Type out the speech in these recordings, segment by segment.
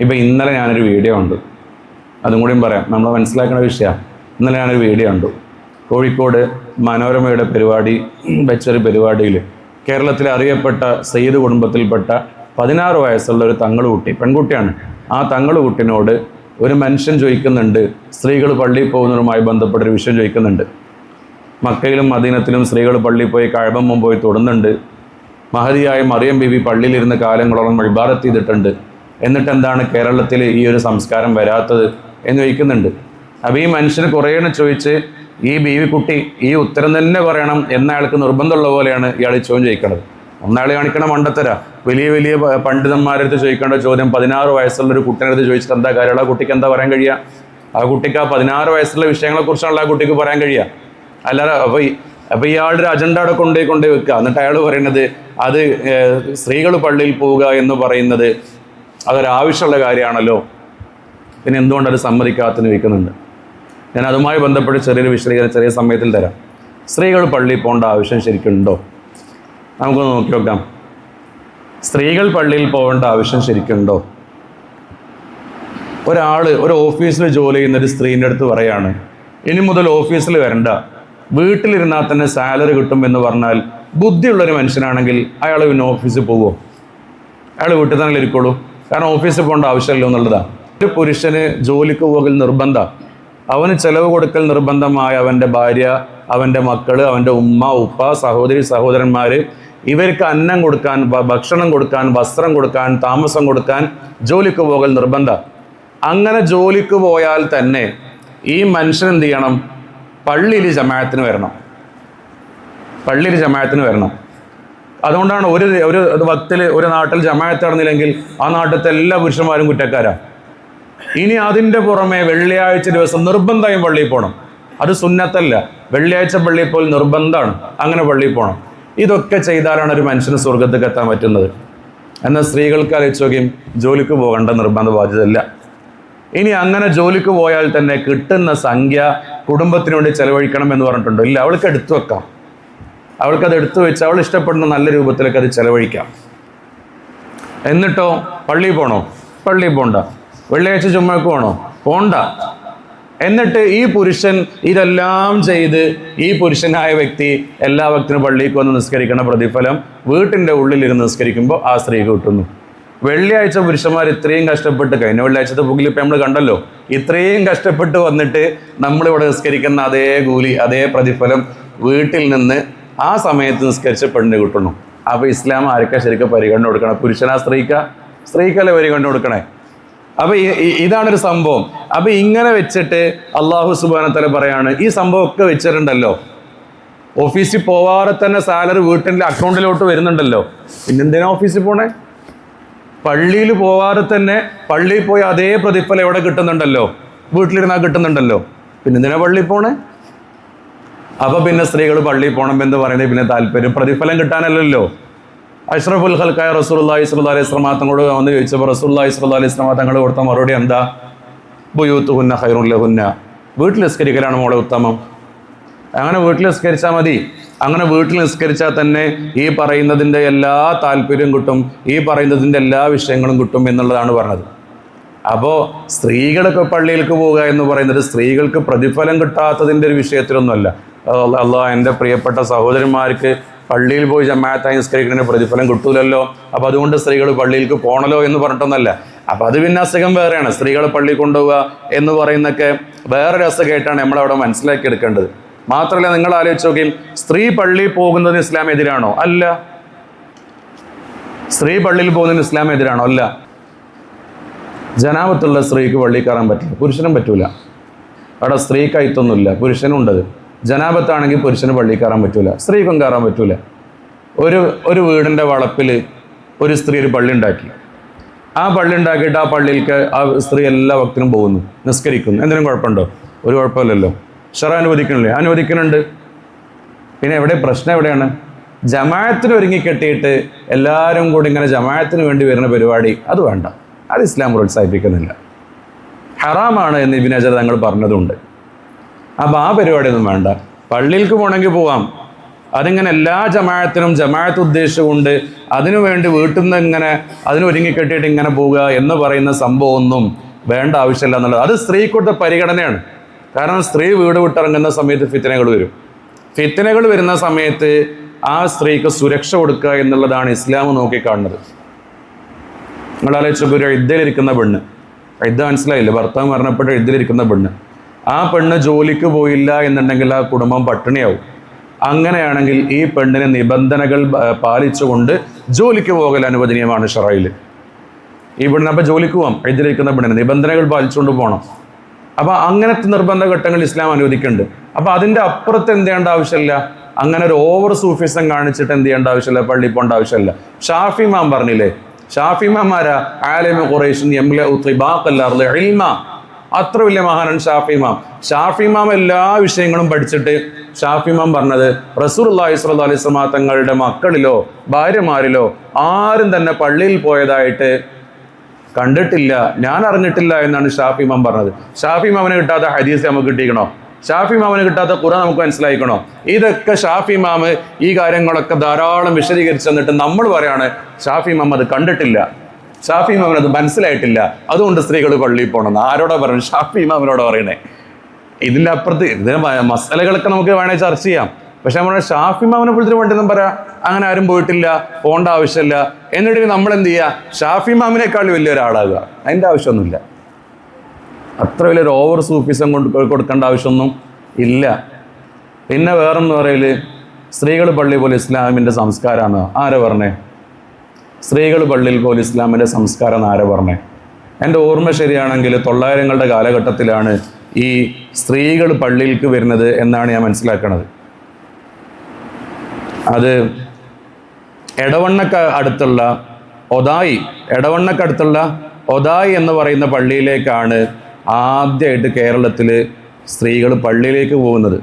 ഇപ്പം ഇന്നലെ ഞാനൊരു വീഡിയോ കണ്ടു, അതും കൂടിയും പറയാം, നമ്മൾ മനസ്സിലാക്കുന്ന വിഷയമാണ്. ഇന്നലെ ഞാനൊരു വീഡിയോ കണ്ടു. കോഴിക്കോട് മനോരമയുടെ വെച്ചൊരു പരിപാടിയിൽ കേരളത്തിലെ അറിയപ്പെട്ട സയ്യിദ് കുടുംബത്തിൽപ്പെട്ട 16 വയസ്സുള്ള ഒരു തങ്ങളുകുട്ടി, പെൺകുട്ടിയാണ്. ആ തങ്ങളുകുട്ടിനോട് ഒരു മനുഷ്യൻ ചോദിക്കുന്നുണ്ട്, സ്ത്രീകൾ പള്ളിയിൽ പോകുന്നതുമായി ബന്ധപ്പെട്ടൊരു വിഷയം ചോദിക്കുന്നുണ്ട്. മക്കയിലും മദീനത്തിലും സ്ത്രീകൾ പള്ളിയിൽ പോയി കഅബ പോയി തൊടുന്നുണ്ട്. മഹദിയായ മറിയം ബീവി പള്ളിയിലിരുന്ന് കാലങ്ങളോളം ഇബാദത്ത് ചെയ്തിട്ടുണ്ട്. എന്നിട്ട് എന്താണ് കേരളത്തിൽ ഈ ഒരു സംസ്കാരം വരാത്തത് എന്ന് ചോദിക്കുന്നുണ്ട്. അപ്പോൾ ഈ മനുഷ്യന് കുറേ ചോദിച്ച് ഈ ബീവിക്കുട്ടി ഈ ഉത്തരം തന്നെ പറയണം എന്ന അയാൾക്ക് നിർബന്ധമുള്ള പോലെയാണ് ഇയാൾ ഈ ചോദ്യം ചോദിക്കുന്നത്. ഒന്നാൾ കാണിക്കണ മണ്ടത്തര. വലിയ വലിയ പണ്ഡിതന്മാരടുത്ത് ചോദിക്കേണ്ട ചോദ്യം 16 വയസ്സുള്ളൊരു കുട്ടീനടുത്ത് ചോദിച്ചിട്ട് എന്താ കാര്യം? ആ കുട്ടിക്ക് എന്താ പറയാൻ കഴിയുക? ആ കുട്ടിക്ക് ആ 16 വയസ്സുള്ള വിഷയങ്ങളെക്കുറിച്ചാണല്ലോ ആ കുട്ടിക്ക് പറയാൻ കഴിയുക. അല്ലാതെ അപ്പോൾ ഇയാളുടെ അജണ്ട അവിടെ കൊണ്ടുപോയി വെക്കുക. എന്നിട്ട് അയാൾ പറയുന്നത് അത് സ്ത്രീകൾ പള്ളിയിൽ പോവുക എന്ന് പറയുന്നത് അതൊരാവശ്യമുള്ള കാര്യമാണല്ലോ, പിന്നെ എന്തുകൊണ്ടത് സമ്മതിക്കാത്തെന്ന് ചോദിക്കുന്നുണ്ട്. ഞാൻ അതുമായി ബന്ധപ്പെട്ട് ചെറിയൊരു വിശദീകരണം ചെറിയ സമയത്തിൽ തരാം. സ്ത്രീകൾ പള്ളിയിൽ പോകേണ്ട ആവശ്യം ശരിക്കുണ്ടോ? നമുക്കൊന്ന് നോക്കി നോക്കാം. സ്ത്രീകൾ പള്ളിയിൽ പോകേണ്ട ആവശ്യം ശരിക്കുണ്ടോ? ഒരു ഓഫീസിൽ ജോലി ചെയ്യുന്ന ഒരു സ്ത്രീൻ്റെ അടുത്ത് പറയാണ്, ഇനി മുതൽ ഓഫീസിൽ വരണ്ട, വീട്ടിലിരുന്നാൽ തന്നെ സാലറി കിട്ടും എന്ന് പറഞ്ഞാൽ ബുദ്ധിയുള്ളൊരു മനുഷ്യനാണെങ്കിൽ അയാൾ പിന്നെ ഓഫീസിൽ പോകുമോ? അയാൾ വീട്ടിൽ തന്നെ ഇരിക്കുള്ളൂ. കാരണം ഓഫീസിൽ പോകേണ്ട ആവശ്യമില്ല എന്നുള്ളതാണ്. ഒരു പുരുഷന് ജോലിക്ക് പോകൽ നിർബന്ധം, അവന് ചെലവ് കൊടുക്കൽ നിർബന്ധമായ അവൻ്റെ ഭാര്യ, അവൻ്റെ മക്കൾ, അവൻ്റെ ഉമ്മ ഉപ്പ സഹോദരി സഹോദരന്മാർ, ഇവർക്ക് അന്നം കൊടുക്കാൻ, ഭക്ഷണം കൊടുക്കാൻ, വസ്ത്രം കൊടുക്കാൻ, താമസം കൊടുക്കാൻ ജോലിക്ക് പോകൽ നിർബന്ധം. അങ്ങനെ ജോലിക്ക് പോയാൽ തന്നെ ഈ മനുഷ്യൻ എന്ത് ചെയ്യണം? പള്ളിയിൽ ജമാഅത്തിന് വരണം. അതുകൊണ്ടാണ് ഒരു വക്തിൽ ഒരു നാട്ടിൽ ജമാഅത്ത് നടന്നില്ലെങ്കിൽ ആ നാട്ടിലത്തെ എല്ലാ പുരുഷന്മാരും കുറ്റക്കാരാണ്. ഇനി അതിൻ്റെ പുറമെ വെള്ളിയാഴ്ച ദിവസം നിർബന്ധമായും പള്ളിയിൽ പോകണം. അത് സുന്നത്തല്ല, വെള്ളിയാഴ്ച പള്ളിയിൽ പോൽ നിർബന്ധമാണ്. അങ്ങനെ പള്ളിയിൽ പോകണം. ഇതൊക്കെ ചെയ്താലാണ് ഒരു മനുഷ്യന് സ്വർഗത്തേക്ക് എത്താൻ പറ്റുന്നത്. എന്നാൽ സ്ത്രീകൾക്ക് ആലോചിക്കുകയും ജോലിക്ക് പോകേണ്ട നിർബന്ധ ബാധ്യതയില്ല. ഇനി അങ്ങനെ ജോലിക്ക് പോയാൽ തന്നെ കിട്ടുന്ന സംഖ്യ കുടുംബത്തിന് വേണ്ടി ചെലവഴിക്കണം എന്ന് പറഞ്ഞിട്ടുണ്ടോ? ഇല്ല, അവൾക്ക് എടുത്തു വെക്കാം. അവൾക്കത് എടുത്തു വെച്ച് അവൾ ഇഷ്ടപ്പെടുന്ന നല്ല രൂപത്തിലേക്ക് അത് ചെലവഴിക്കാം. എന്നിട്ടോ പള്ളിയിൽ പോകണോ? പള്ളിയിൽ പോകണ്ട. വെള്ളിയാഴ്ച ചുമ്മക്ക് പോകണോ? പോണ്ട. എന്നിട്ട് ഈ പുരുഷൻ ഇതെല്ലാം ചെയ്ത് ഈ പുരുഷനായ വ്യക്തി എല്ലാ ഭക്തനും പള്ളിക്ക് വന്ന് നിസ്കരിക്കുന്ന പ്രതിഫലം വീട്ടിൻ്റെ ഉള്ളിലിരുന്ന് നിസ്കരിക്കുമ്പോൾ ആ സ്ത്രീക്ക് കിട്ടുന്നു. വെള്ളിയാഴ്ച പുരുഷന്മാർ ഇത്രയും കഷ്ടപ്പെട്ട്, കഴിഞ്ഞ വെള്ളിയാഴ്ചത്തെ പുകിൽ ഇപ്പം നമ്മൾ കണ്ടല്ലോ, ഇത്രയും കഷ്ടപ്പെട്ട് വന്നിട്ട് നമ്മളിവിടെ നിസ്കരിക്കുന്ന അതേ കൂലി അതേ പ്രതിഫലം വീട്ടിൽ നിന്ന് ആ സമയത്ത് നിസ്കരിച്ച പെണ്ണിന് കിട്ടുന്നു. അപ്പോൾ ഇസ്ലാം ആർക്കാ ശരിക്കും പരിഗണന കൊടുക്കണം? പുരുഷനാ സ്ത്രീക്കല്ലേ പരിഗണന കൊടുക്കണേ? അപ്പോൾ ഇതാണൊരു സംഭവം. അപ്പോൾ ഇങ്ങനെ വെച്ചിട്ട് അള്ളാഹു സുബ്ഹാനഹു വ തആല പറയാണ്, ഈ സംഭവം ഒക്കെ വെച്ചിട്ടുണ്ടല്ലോ, ഓഫീസിൽ പോവാതെ തന്നെ സാലറി വീട്ടിൻ്റെ അക്കൗണ്ടിലോട്ട് വരുന്നുണ്ടല്ലോ, പിന്നെന്തിനാ ഓഫീസിൽ പോണേ? പള്ളിയിൽ പോവാതെ തന്നെ പള്ളിയിൽ പോയി അതേ പ്രതിഫലം എവിടെ കിട്ടുന്നുണ്ടല്ലോ, വീട്ടിലിരുന്നാൽ കിട്ടുന്നുണ്ടല്ലോ, പിന്നെന്തിനാ പള്ളിയിൽ പോണേ? അപ്പോൾ പിന്നെ സ്ത്രീകൾ പള്ളിയിൽ പോകണം എന്ന് പറയുന്നത് പിന്നെ താല്പര്യം പ്രതിഫലം കിട്ടാനല്ലല്ലോ. അഷ്റഫുൽ ഖൽഖായ റസൂലുള്ളാഹി സ്വല്ലല്ലാഹു അലൈഹി വസല്ലം തങ്ങളോട് വന്ന് ചോദിച്ചപ്പോൾ റസൂലുള്ളാഹി സ്വല്ലല്ലാഹു അലൈഹി വസല്ലം തങ്ങൾ കൊടുത്ത മറുപടി എന്താ? ബുയൂത്തുഹുന്ന ഖൈറുൻ ലഹുന്ന, വീട്ടിൽ നിസ്കരിക്കലാണ് മോളെ ഉത്തമം. അങ്ങനെ വീട്ടിൽ നിസ്കരിച്ചാൽ മതി. അങ്ങനെ വീട്ടിൽ നിസ്കരിച്ചാൽ തന്നെ ഈ പറയുന്നതിൻ്റെ എല്ലാ താല്പര്യവും കിട്ടും, ഈ പറയുന്നതിൻ്റെ എല്ലാ വിഷയങ്ങളും കിട്ടും എന്നുള്ളതാണ് പറഞ്ഞത്. അപ്പോൾ സ്ത്രീകളൊക്കെ പള്ളിയിലേക്ക് പോവുക എന്ന് പറയുന്നത് സ്ത്രീകൾക്ക് പ്രതിഫലം കിട്ടാത്തതിൻ്റെ ഒരു വിഷയത്തിലൊന്നുമല്ല. അല്ലാഹ് എൻ്റെ പ്രിയപ്പെട്ട സഹോദരന്മാർക്ക് പള്ളിയിൽ പോയി ജമാഅത്തായി നിസ്കരിക്കുന്നതിന് പ്രതിഫലം കിട്ടൂലല്ലോ, അപ്പോൾ അതുകൊണ്ട് സ്ത്രീകൾ പള്ളിയിലേക്ക് പോകണല്ലോ എന്ന് പറഞ്ഞിട്ടൊന്നല്ല. അപ്പോൾ അത് പിന്നെ അസുഖം വേറെയാണ്. സ്ത്രീകൾ പള്ളിയിൽ കൊണ്ടുപോവുക എന്ന് പറയുന്നതൊക്കെ വേറൊരു അസുഖമായിട്ടാണ് നമ്മളവിടെ മനസ്സിലാക്കിയെടുക്കേണ്ടത്. മാത്രമല്ല, നിങ്ങൾ ആലോചിച്ച് നോക്കുകയും, സ്ത്രീ പള്ളിയിൽ പോകുന്നതിന് ഇസ്ലാം എതിരാണോ? അല്ല. സ്ത്രീ പള്ളിയിൽ പോകുന്നതിന് ഇസ്ലാം എതിരാണോ? അല്ല. ജനാപത്തുള്ള സ്ത്രീക്ക് പള്ളിയിൽ കയറാൻ പറ്റില്ല, പുരുഷനും പറ്റൂല. അവിടെ സ്ത്രീക്കായിത്തൊന്നുമില്ല, പുരുഷനുണ്ടത്. ജനാപത്താണെങ്കിൽ പുരുഷന് പള്ളിയിൽ കയറാൻ പറ്റൂല, സ്ത്രീക്കും കയറാൻ പറ്റൂല. ഒരു വീടിൻ്റെ വളപ്പിൽ ഒരു സ്ത്രീ ഒരു പള്ളി ഉണ്ടാക്കി. ആ പള്ളി ഉണ്ടാക്കിയിട്ട് ആ പള്ളിയിലേക്ക് ആ സ്ത്രീ എല്ലാ ഭക്തനും പോകുന്നു, നിസ്കരിക്കുന്നു. എന്തിനും കുഴപ്പമുണ്ടോ? ഒരു കുഴപ്പമില്ലല്ലോ. ഷറ അനുവദിക്കണില്ലേ? അനുവദിക്കുന്നുണ്ട്. പിന്നെ പ്രശ്നം എവിടെയാണ്? ജമാഅത്തിന് ഒരുങ്ങിക്കെട്ടിയിട്ട് എല്ലാവരും കൂടി ഇങ്ങനെ ജമാഅത്തിന് വേണ്ടി വരുന്ന പരിപാടി അത് വേണ്ട, അത് ഇസ്ലാം പ്രോത്സാഹിപ്പിക്കുന്നില്ല, ഹറാമാണ് എന്ന് ഇബ്നു ഹജർ തങ്ങൾ പറഞ്ഞതുണ്ട്. അപ്പോൾ ആ പരിപാടിയൊന്നും വേണ്ട. പള്ളിയിലേക്ക് പോകണമെങ്കിൽ പോവാം, അതിങ്ങനെ എല്ലാ ജമാഅത്തിനും ജമാഅത്ത് ഉദ്ദേശിച്ചുകൊണ്ട് അതിനുവേണ്ടി വീട്ടിൽ നിന്ന് ഇങ്ങനെ അതിനൊരുങ്ങിക്കെട്ടിയിട്ട് ഇങ്ങനെ പോവുക എന്ന് പറയുന്ന സംഭവമൊന്നും വേണ്ട ആവശ്യമില്ല എന്നുള്ളത്. അത് സ്ത്രീക്കൊടുത്ത പരിഗണനയാണ്. കാരണം സ്ത്രീ വീട് വിട്ടിറങ്ങുന്ന സമയത്ത് ഫിത്തനകൾ വരും. ഫിത്തനകൾ വരുന്ന സമയത്ത് ആ സ്ത്രീക്ക് സുരക്ഷ കൊടുക്കുക എന്നുള്ളതാണ് ഇസ്ലാം നോക്കിക്കാണുന്നത്. നിങ്ങൾ ആലോചിച്ചപ്പോൾ ഒരു ഇദ്ദയിലിരിക്കുന്ന പെണ്ണ്, ഇദ്ദ മനസ്സിലായില്ല, ഭർത്താവ് മരണപ്പെട്ട് ഇദ്ദയിലിരിക്കുന്ന പെണ്ണ്, ആ പെണ്ണ് ജോലിക്ക് പോയില്ല എന്നുണ്ടെങ്കിൽ ആ കുടുംബം പട്ടിണിയാവും. അങ്ങനെയാണെങ്കിൽ ഈ പെണ്ണിന് നിബന്ധനകൾ പാലിച്ചുകൊണ്ട് ജോലിക്ക് പോകൽ അനുവദനീയമാണ് ശറയിൽ. ഈ പെണ്ണിന് അപ്പം ജോലിക്ക് പോകാം, ഇദ്ദയിലിരിക്കുന്ന പെണ്ണിന് നിബന്ധനകൾ പാലിച്ചുകൊണ്ട് പോകണം. അപ്പം അങ്ങനത്തെ നിർബന്ധ ഘട്ടങ്ങൾ ഇസ്ലാം അനുവദിക്കുന്നുണ്ട്. അപ്പം അതിൻ്റെ അപ്പുറത്ത് എന്ത് ചെയ്യേണ്ട ആവശ്യമില്ല, അങ്ങനെ ഒരു ഓവർ സൂഫിസം കാണിച്ചിട്ട് എന്ത് ചെയ്യേണ്ട ആവശ്യമില്ല, പള്ളി പോകേണ്ട ആവശ്യമില്ല. ഷാഫി ഇമാം പറഞ്ഞില്ലേ, ഷാഫി ഇമാമാരാ ആലിമ ഖുറൈശിൻ യംലഉ തിബാഖൽ അർളി ഇൽമ. അത്ര വലിയ മഹാനാണ് ഷാഫി ഇമാം. ഷാഫി ഇമാം എല്ലാ വിഷയങ്ങളും പഠിച്ചിട്ട് ഷാഫി ഇമാം പറഞ്ഞത് റസൂലുള്ളാഹി സ്വല്ലല്ലാഹു അലൈഹി വസല്ലം തങ്ങളുടെ മക്കളിലോ ഭാര്യമാരിലോ ആരും തന്നെ പള്ളിയിൽ പോയതായിട്ട് കണ്ടിട്ടില്ല, ഞാൻ അറിഞ്ഞിട്ടില്ല എന്നാണ് ഷാഫി ഇമാം പറഞ്ഞത്. ഷാഫി ഇമാമിന് കിട്ടാത്ത ഹദീസ് നമുക്ക് കിട്ടിക്കണോ? ഷാഫി ഇമാമിന് കിട്ടാത്ത ഖുർആൻ നമുക്ക് മനസ്സിലായിക്കണോ? ഇതൊക്കെ ഷാഫി ഇമാം ഈ കാര്യങ്ങളൊക്കെ ധാരാളം വിശദീകരിച്ചു തന്നിട്ട് നമ്മൾ പറയാണ് ഷാഫി ഇമാം അത് കണ്ടിട്ടില്ല, ഷാഫി ഇമാമിന് അത് മനസ്സിലായിട്ടില്ല, അതുകൊണ്ട് സ്ത്രീകൾ പള്ളിയിൽ പോകണമെന്ന്. ആരോടാ പറയണം? ഷാഫി ഇമാമിനോട് പറയണേ. ഇതിൻ്റെ അപ്പുറത്ത് ഇതിന് മസലകളൊക്കെ നമുക്ക് വേണമെങ്കിൽ ചർച്ച ചെയ്യാം. പക്ഷെ നമ്മുടെ ഷാഫി ഇമാമിനെ കുറിച്ച് വേണ്ടിയൊന്നും പറയാം അങ്ങനെ ആരും പോയിട്ടില്ല, പോകേണ്ട ആവശ്യമില്ല. എന്നിട്ട് നമ്മൾ എന്ത് ചെയ്യുക, ഷാഫി ഇമാമിനേക്കാൾ വലിയൊരാളാകുക. അതിൻ്റെ ആവശ്യമൊന്നുമില്ല. അത്ര വലിയൊരു ഓവർ സൂഫിസം കൊടുക്കേണ്ട ആവശ്യമൊന്നും ഇല്ല. പിന്നെ വേറെന്ന് പറയല് സ്ത്രീകൾ പള്ളി പോലെ ഇസ്ലാമിൻ്റെ സംസ്കാരമാണ്. ആരെ പറഞ്ഞേ? സ്ത്രീകൾ പള്ളിയിൽ പോലെ ഇസ്ലാമിൻ്റെ സംസ്കാരം ആരെ പറഞ്ഞേ? എൻ്റെ ഓർമ്മ ശരിയാണെങ്കിൽ 900-ങ്ങളുടെ കാലഘട്ടത്തിലാണ് ഈ സ്ത്രീകൾ പള്ളിയിലേക്ക് വരുന്നത് എന്നാണ് ഞാൻ മനസ്സിലാക്കുന്നത്. അത് എടവണ്ണക്കടുത്തുള്ള ഒതായി എന്ന് പറയുന്ന പള്ളിയിലേക്കാണ് ആദ്യമായിട്ട് കേരളത്തിൽ സ്ത്രീകൾ പള്ളിയിലേക്ക് പോകുന്നത്.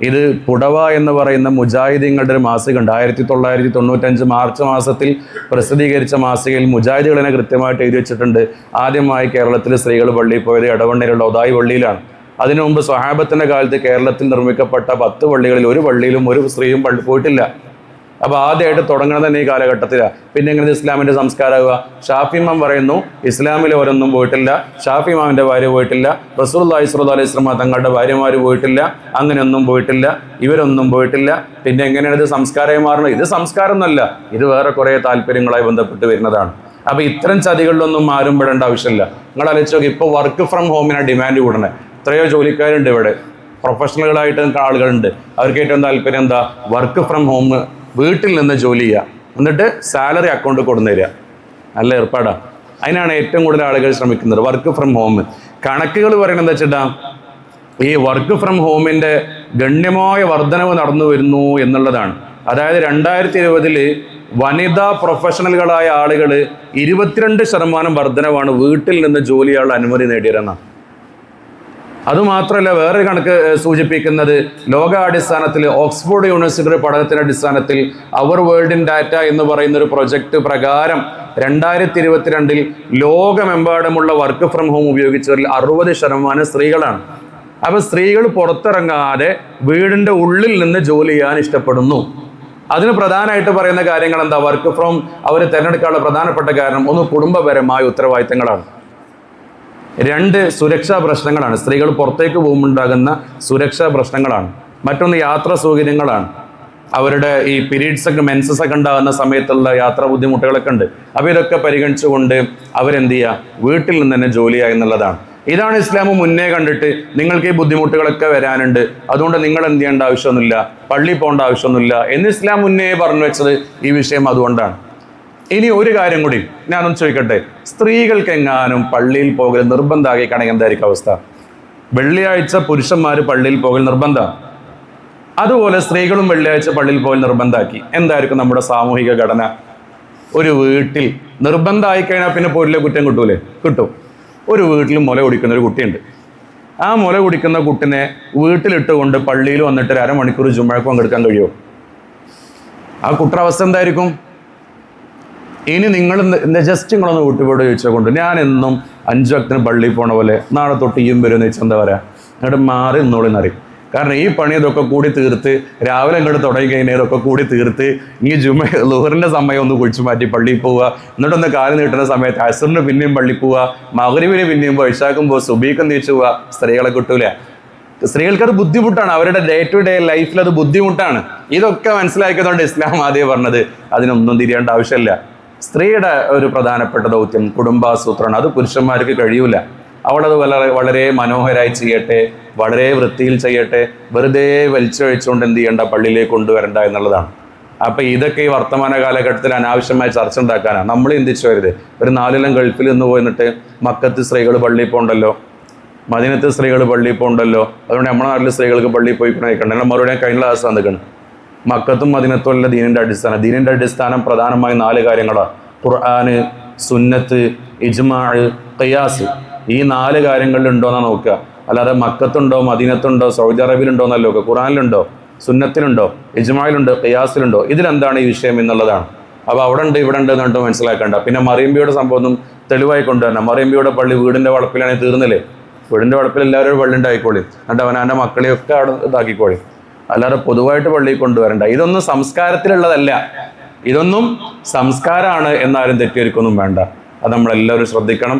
ഇത് പുടവ എന്ന് പറയുന്ന മുജാഹിദീങ്ങളുടെ ഒരു മാസികയുണ്ട്. 1995 മാർച്ച് മാസത്തിൽ പ്രസിദ്ധീകരിച്ച മാസികയിൽ മുജാഹിദുകളെ കൃത്യമായിട്ട് എഴുതി വെച്ചിട്ടുണ്ട്. ആദ്യമായി കേരളത്തിൽ സ്ത്രീകൾ പള്ളിയിൽ പോയത് എടവണ്ണയിലുള്ള ഒതായി പള്ളിയിലാണ്. അതിനു മുമ്പ് സ്വഹാബത്തിൻ്റെ കാലത്ത് കേരളത്തിൽ നിർമ്മിക്കപ്പെട്ട 10 പള്ളികളിൽ ഒരു പള്ളിയിലും ഒരു സ്ത്രീയും പോയിട്ടില്ല. അപ്പോൾ ആദ്യമായിട്ട് തുടങ്ങുന്നത് തന്നെ ഈ കാലഘട്ടത്തിലാണ്. പിന്നെ എങ്ങനെ ഇസ്ലാമിൻ്റെ സംസ്കാരമാകുക? ഷാഫി ഇമാം പറയുന്നു ഇസ്ലാമിൽ അവരൊന്നും പോയിട്ടില്ല, ഷാഫി ഇമാമിൻ്റെ ഭാര്യ പോയിട്ടില്ല, റസൂലുള്ളാഹി സ്വല്ലല്ലാഹു അലൈഹി വസല്ലം തങ്ങളുടെ ഭാര്യമാർ പോയിട്ടില്ല, അങ്ങനെയൊന്നും പോയിട്ടില്ല, ഇവരൊന്നും പോയിട്ടില്ല. പിന്നെ എങ്ങനെയാണ് ഇത് സംസ്കാരമായി മാറുന്നത്? ഇത് സംസ്കാരം എന്നല്ല, ഇത് വേറെ കുറേ താല്പര്യങ്ങളായി ബന്ധപ്പെട്ട് വരുന്നതാണ്. അപ്പോൾ ഇത്തരം ചതികളിലൊന്നും ആരും പെടേണ്ട ആവശ്യമില്ല. നിങ്ങൾ ആലോചിച്ച് നോക്കി, ഇപ്പോൾ വർക്ക് ഫ്രം ഹോമിനാണ് ഡിമാൻഡ് കൂടണേ. എത്രയോ ജോലിക്കാരുണ്ട് ഇവിടെ, പ്രൊഫഷണലുകളായിട്ട് ആളുകളുണ്ട്. അവർക്ക് ഏറ്റവും താല്പര്യം എന്താ? വർക്ക് ഫ്രം ഹോം, വീട്ടിൽ നിന്ന് ജോലി ചെയ്യുക, എന്നിട്ട് സാലറി അക്കൗണ്ട് കൊടുന്നു തരിക. നല്ല ഏർപ്പാടാണ്. അതിനാണ് ഏറ്റവും കൂടുതൽ ആളുകൾ ശ്രമിക്കുന്നത്, വർക്ക് ഫ്രം ഹോം. കണക്കുകൾ പറയുന്നത് എന്താ വെച്ചിട്ടാ, ഈ വർക്ക് ഫ്രം ഹോമിൻ്റെ ഗണ്യമായ വർധനവ് നടന്നു വരുന്നു എന്നുള്ളതാണ്. അതായത് 2020 വനിതാ പ്രൊഫഷണലുകളായ ആളുകൾ 22% വർധനവാണ് വീട്ടിൽ നിന്ന് ജോലി ചെയ്യാനുള്ള അനുമതി നേടിയതെന്നാണ്. അതുമാത്രമല്ല, വേറൊരു കണക്ക് സൂചിപ്പിക്കുന്നത് ലോകാടിസ്ഥാനത്തിൽ ഓക്സ്ഫോർഡ് യൂണിവേഴ്സിറ്റിയുടെ പഠനത്തിൻ്റെ അടിസ്ഥാനത്തിൽ അവർ വേൾഡ് ഇൻ ഡാറ്റ എന്ന് പറയുന്ന ഒരു പ്രൊജക്റ്റ് പ്രകാരം 2022 ലോകമെമ്പാടുമുള്ള വർക്ക് ഫ്രം ഹോം ഉപയോഗിച്ചവരിൽ 60% സ്ത്രീകളാണ്. അപ്പോൾ സ്ത്രീകൾ പുറത്തിറങ്ങാതെ വീടിൻ്റെ ഉള്ളിൽ നിന്ന് ജോലി ചെയ്യാൻ ഇഷ്ടപ്പെടുന്നു. അതിന് പ്രധാനമായിട്ട് പറയുന്ന കാര്യങ്ങൾ എന്താ? വർക്ക് ഫ്രം അവർ തിരഞ്ഞെടുക്കാനുള്ള പ്രധാനപ്പെട്ട കാരണം ഒന്ന് കുടുംബപരമായ ഉത്തരവാദിത്തങ്ങളാണ്, 2 സുരക്ഷാ പ്രശ്നങ്ങളാണ്, സ്ത്രീകൾ പുറത്തേക്ക് പോകുമ്പോണ്ടാകുന്ന സുരക്ഷാ പ്രശ്നങ്ങളാണ്, മറ്റൊന്ന് യാത്രാ സൗകര്യങ്ങളാണ്. അവരുടെ ഈ പീരീഡ്സ് ഒക്കെ മെൻസസ് ഒക്കെ ഉണ്ടാകുന്ന സമയത്തുള്ള യാത്രാ ബുദ്ധിമുട്ടുകളൊക്കെ ഉണ്ട്. അപ്പോൾ ഇതൊക്കെ പരിഗണിച്ചുകൊണ്ട് അവരെന്ത് ചെയ്യുക, വീട്ടിൽ നിന്ന് തന്നെ ജോലി ചെയ്യുക എന്നുള്ളതാണ്. ഇതാണ് ഇസ്ലാം മുന്നേ കണ്ടിട്ട് നിങ്ങൾക്ക് ഈ ബുദ്ധിമുട്ടുകളൊക്കെ വരാനുണ്ട്, അതുകൊണ്ട് നിങ്ങൾ എന്ത് ചെയ്യേണ്ട ആവശ്യമൊന്നുമില്ല, പള്ളി പോകേണ്ട ആവശ്യമൊന്നുമില്ല എന്ന് ഇസ്ലാം മുന്നേ പറഞ്ഞു വെച്ചത് ഈ വിഷയം അതുകൊണ്ടാണ്. ഇനി ഒരു കാര്യം കൂടി ഞാനൊന്ന് ചോദിക്കട്ടെ, സ്ത്രീകൾക്ക് എങ്ങാനും പള്ളിയിൽ പോകൽ നിർബന്ധമാക്കിക്കാണെങ്കിൽ എന്തായിരിക്കും അവസ്ഥ? വെള്ളിയാഴ്ച പുരുഷന്മാർ പള്ളിയിൽ പോകൽ നിർബന്ധമാണ്, അതുപോലെ സ്ത്രീകളും വെള്ളിയാഴ്ച പള്ളിയിൽ പോകൽ നിർബന്ധമാക്കി. എന്തായിരിക്കും നമ്മുടെ സാമൂഹിക ഘടന? ഒരു വീട്ടിൽ നിർബന്ധമായി കഴിഞ്ഞാൽ പിന്നെ പോരിലെ കുറ്റം കിട്ടൂലേ? കിട്ടും. ഒരു വീട്ടിൽ മുല കുടിക്കുന്ന ഒരു കുട്ടിയുണ്ട്. ആ മുല കുടിക്കുന്ന കുട്ടിനെ വീട്ടിലിട്ടുകൊണ്ട് പള്ളിയിൽ വന്നിട്ട് 1/2 മണിക്കൂർ ജുമുഅക്ക് പങ്കെടുക്കാൻ കഴിയുമോ? ആ കുട്ടിയുടെ അവസ്ഥ എന്തായിരിക്കും? ഇനി നിങ്ങൾ ജസ്റ്റ് നിങ്ങളൊന്ന് വീട്ടുപോട് ചോദിച്ചുകൊണ്ട് ഞാൻ എന്നും 5 വക്തിന് പള്ളിയിൽ പോണ പോലെ നാളെ തൊട്ട് ഈയും വരുമെന്ന് വെച്ചാൽ എന്താ പറയുക, എന്നിട്ട് മാറി നിന്നോളിന്നറിയും. കാരണം ഈ പണി ഇതൊക്കെ കൂടി തീർത്ത് രാവിലെ അങ്ങോട്ട് തുടങ്ങി കഴിഞ്ഞാൽ ഇതൊക്കെ കൂടി തീർത്ത് ഈ ലുഹറിന്റെ സമയം ഒന്ന് കുഴിച്ചു മാറ്റി പള്ളിയിൽ പോവുക, എന്നിട്ടൊന്ന് കാല് നീട്ടുന്ന സമയത്ത് അസറിന് പിന്നെയും പള്ളിയിൽ പോവുക, മഗ്‌രിബിന് പിന്നെയും ഇശാക്കുമ്പോൾ സുബീക്ക് നീച്ചു പോവുക. സ്ത്രീകളെ കിട്ടൂല. സ്ത്രീകൾക്ക് അത് ബുദ്ധിമുട്ടാണ്, അവരുടെ ഡേ ടു ഡേ ലൈഫിൽ അത് ബുദ്ധിമുട്ടാണ്. ഇതൊക്കെ മനസ്സിലാക്കിയതുകൊണ്ട് ഇസ്ലാം ആദ്യം പറഞ്ഞത് അതിനൊന്നും തിരിയേണ്ട ആവശ്യമില്ല. സ്ത്രീയുടെ ഒരു പ്രധാനപ്പെട്ട ദൗത്യം കുടുംബാസൂത്രണം. അത് പുരുഷന്മാർക്ക് കഴിയൂല. അവളത് വളരെ മനോഹരമായി ചെയ്യട്ടെ, വളരെ വൃത്തിയിൽ ചെയ്യട്ടെ, വെറുതെ വലിച്ചൊഴിച്ചുകൊണ്ട് എന്ത് ചെയ്യേണ്ട, പള്ളിയിലേക്ക് കൊണ്ടുവരണ്ട എന്നുള്ളതാണ്. അപ്പം ഇതൊക്കെ ഈ വർത്തമാന കാലഘട്ടത്തിൽ അനാവശ്യമായ ചർച്ച ഉണ്ടാക്കാനാണ്. നമ്മൾ ചിന്തിച്ചു വരുത്, ഒരു 4 കൊല്ലം ഗൾഫിൽ നിന്ന് പോയിട്ട് മക്കത്ത് സ്ത്രീകൾ പള്ളിയിൽ പോകണ്ടല്ലോ, മദീനത്ത് സ്ത്രീകൾ പള്ളിയിൽ പോകണ്ടല്ലോ, അതുകൊണ്ട് നമ്മുടെ നാട്ടിൽ സ്ത്രീകൾക്ക് പള്ളിയിൽ പോയി കഴിക്കണ്ട. മറുപടി കഴിഞ്ഞ ക്ലാസ് നിൽക്കണം. മക്കത്തും മദീനത്തും അല്ല ദീനിൻ്റെ അടിസ്ഥാനം. ദീനിൻ്റെ അടിസ്ഥാനം പ്രധാനമായും 4 കാര്യങ്ങളാണ്: ഖുർആന്, സുന്നത്ത്, ഇജ്മാ, ഖിയാസ്. ഈ 4 കാര്യങ്ങളിലുണ്ടോയെന്നാണ് നോക്കുക. അല്ലാതെ മക്കത്തുണ്ടോ, മദീനത്തുണ്ടോ, സൗദി അറേബ്യയിലുണ്ടോ എന്നല്ല നോക്കുക. ഖുർആനിലുണ്ടോ, സുന്നത്തിലുണ്ടോ, ഇജ്മായിലുണ്ടോ, ഖിയാസിലുണ്ടോ, ഇതിലെന്താണ് ഈ വിഷയം എന്നുള്ളതാണ്. അപ്പോൾ അവിടെ ഉണ്ട് ഇവിടെ ഉണ്ട് എന്നിട്ട് മനസ്സിലാക്കേണ്ട. പിന്നെ മറിയമ്പിയുടെ സംഭവം ഒന്നും തെളിവായി കൊണ്ടുവരണം. മറിയമ്പിയുടെ പള്ളി വീടിൻ്റെ വളപ്പിലാണെങ്കിൽ തീർന്നില്ലേ? വീടിൻ്റെ വളപ്പിൽ എല്ലാവരും പള്ളി ഉണ്ടായിക്കോളി, എന്നിട്ട് അവനാൻ്റെ മക്കളെയൊക്കെ അവിടെ ഇതാക്കിക്കോളി. അല്ലാതെ പൊതുവായിട്ട് പള്ളിയിൽ കൊണ്ടുവരണ്ട. ഇതൊന്നും സംസ്കാരത്തിലുള്ളതല്ല. ഇതൊന്നും സംസ്കാരമാണ് എന്നാലും തെറ്റിദ്ധരിക്കൊന്നും വേണ്ട. അത് നമ്മളെല്ലാവരും ശ്രദ്ധിക്കണം.